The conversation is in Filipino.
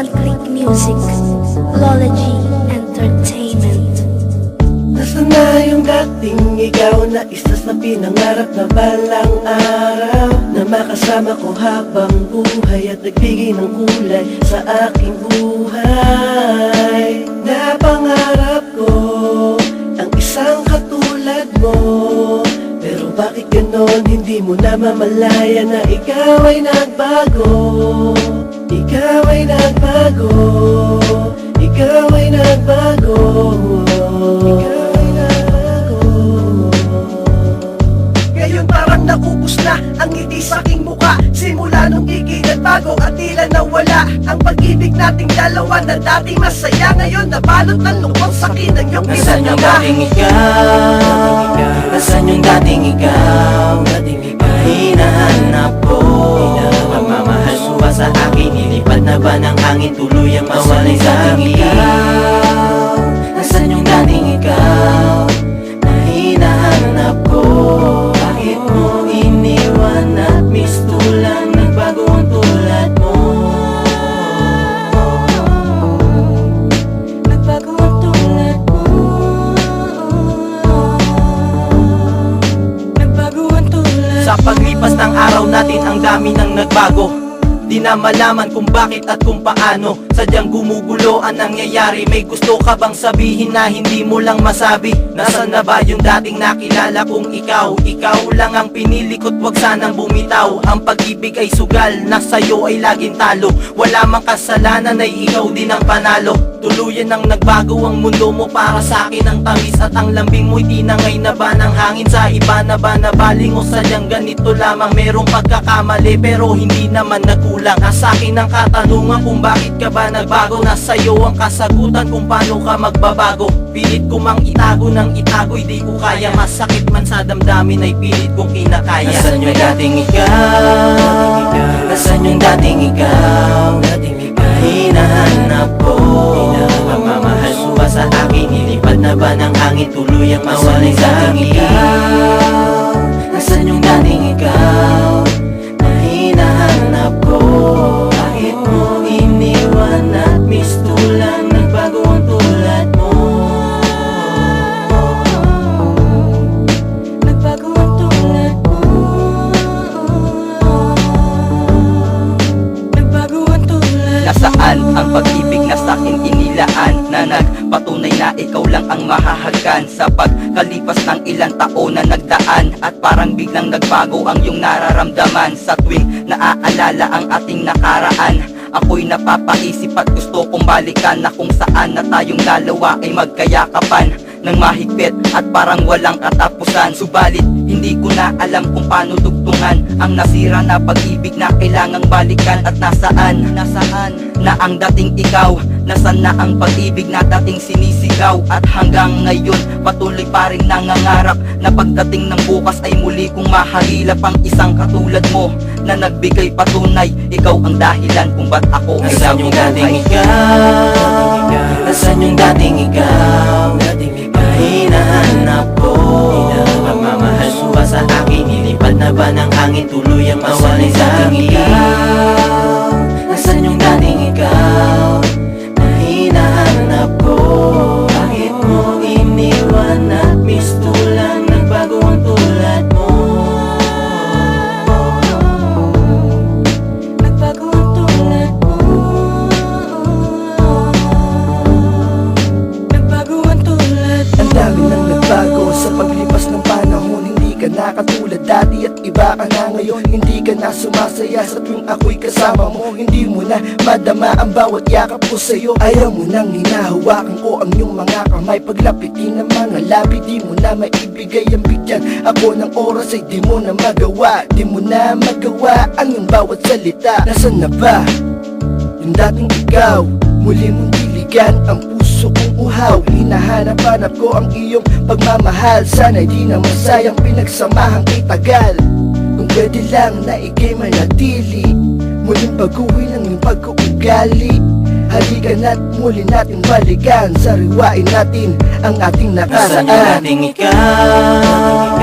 One Click Music, Lola G Entertainment. Nasaan na yung dating ikaw na isa sa pinangarap na balang araw, na makasama ko habang buhay at nagbigay ng kulay sa aking buhay. Napangarap ko ang isang katulad mo, pero bakit ganon hindi mo na mamalaya na ikaw ay nagbago? Ikaw ay nagbago, ikaw ay nagbago, ikaw ay nagbago. Ngayon parang naubos na ang ngiti sa aking muka, simula nung ika'y nagbago at tila nawala ang pag-ibig nating dalawa na dating masaya. Ngayon nabalot ng lungkot sa akin ng iyong Nasaan yung dating ikaw? Nasaan yung dating ikaw? Hinahanap ko. Pagmamahal mo ba sa akin? Nilipad na ba ng hangin? Tuluyang mawalay sa akin. Nasaan yung dating ikaw? Na hinahanap ko. Bakit mo iniwan at mistulang nagbago ang tulad mo? Nagbago ang tulad mo. Nagbago ang tulad. Sa paglipas ng araw natin ang dami nang nagbago. Di na malaman kung bakit at kung paano. Sadyang gumugulo ang nangyayari. May gusto ka bang sabihin na hindi mo lang masabi? Nasaan na ba yung dating nakilala kong ikaw? Ikaw lang ang pinili ko't wag sanang bumitaw. Ang pag-ibig ay sugal, na sa'yo ay laging talo. Wala mang kasalanan ay ikaw din ang panalo. Tuluyan ang nagbago ang mundo mo, para sa akin ang tamis at ang lambing mo'y tinangay na ba ng hangin? Sa iba na ba nabaling o sadyang ganito lamang? Merong pagkakamali pero hindi naman nagkulang. Nasa akin ang katanungan kung bakit ka ba nagbago. Nasa'yo ang kasagutan kung paano ka magbabago. Pilit ko mang itago ng itago'y di ko kaya. Masakit man sa damdamin ay pilit kong kinakaya. Nasaan yung dating ikaw? Nasaan yung dating ikaw? Hinahanap ko. Pagmamahal mo ba sa akin? Nilipad na ba ng hangin? Tuluyang mawalay sa akin. Nasaan yung dating ikaw? Na hinahanap ko. Bakit mo iniwan at mistulang nagbago ang tulad mo? Nagbago ang tulad mo. Nagbago ang tulad. Nasaan ang pag-ibig na sa'kin inilaan, na nagpatunay na ikaw lang ang mahahagkan? Sa pagkalipas ng ilang taon na nagdaan, at parang biglang nagbago ang iyong nararamdaman. Sa tuwing naaalala ang ating nakaraan, ako'y napapaisip at gusto kong balikan, na kung saan na tayong dalawa ay magkayakapan ng mahigpit at parang walang katapusan. Subalit hindi ko na alam kung paano dugtungan ang nasira na pag-ibig na kailangang balikan. At nasaan na ang dating ikaw? Nasaan na ang pag-ibig na dating sinisigaw? At hanggang ngayon patuloy pa rin nangangarap na pagdating ng bukas ay muli kong mahalilap ang isang katulad mo, na nagbigay patunay. Ikaw ang dahilan kung ba't ako ay nabuhay. Nasaan yung dating ikaw? Hinahanap ko. Pagmamahal mo ba sa akin? Nilipad na ba ng hangin? Tuluyang mawalay sa akin. Nasaan yung dating ikaw? Na hinahanap ko. Bakit mo iniwan at mistulang nagbago ang tulad mo? Nagbago ang tulad mo. Nagbago ang tulad mo. Ang dami nang nagbago sa paglipas ng panahon. Hindi ka na katulad dati at iba ka na ngayon. Hindi ka na sumasaya sa tuwing ako'y kasama mo. Hindi mo na madama ang bawat yakap ko sa'yo. Ayaw mo nang hinahawakan ko ang iyong mga kamay. Paglapitin ng mga labi, di mo na maibigay ang bigyan ako ng oras ay di mo na magawa. Di mo na magawa ang iyong bawat salita. Nasaan na ba yung dating ikaw? Muli mong diligan ang puso kong uhaw. Hinahanap-hanap ko ang iyong pagmamahal. Sana'y di na masayang pinagsamahan kay tagal. Kung pwede lang na ika'y manatili, muling baguhin ang iyong pag-uugali. Halika na't muli natin balikan, sariwain natin ang ating nakaraan. Nasaan yung dating ikaw?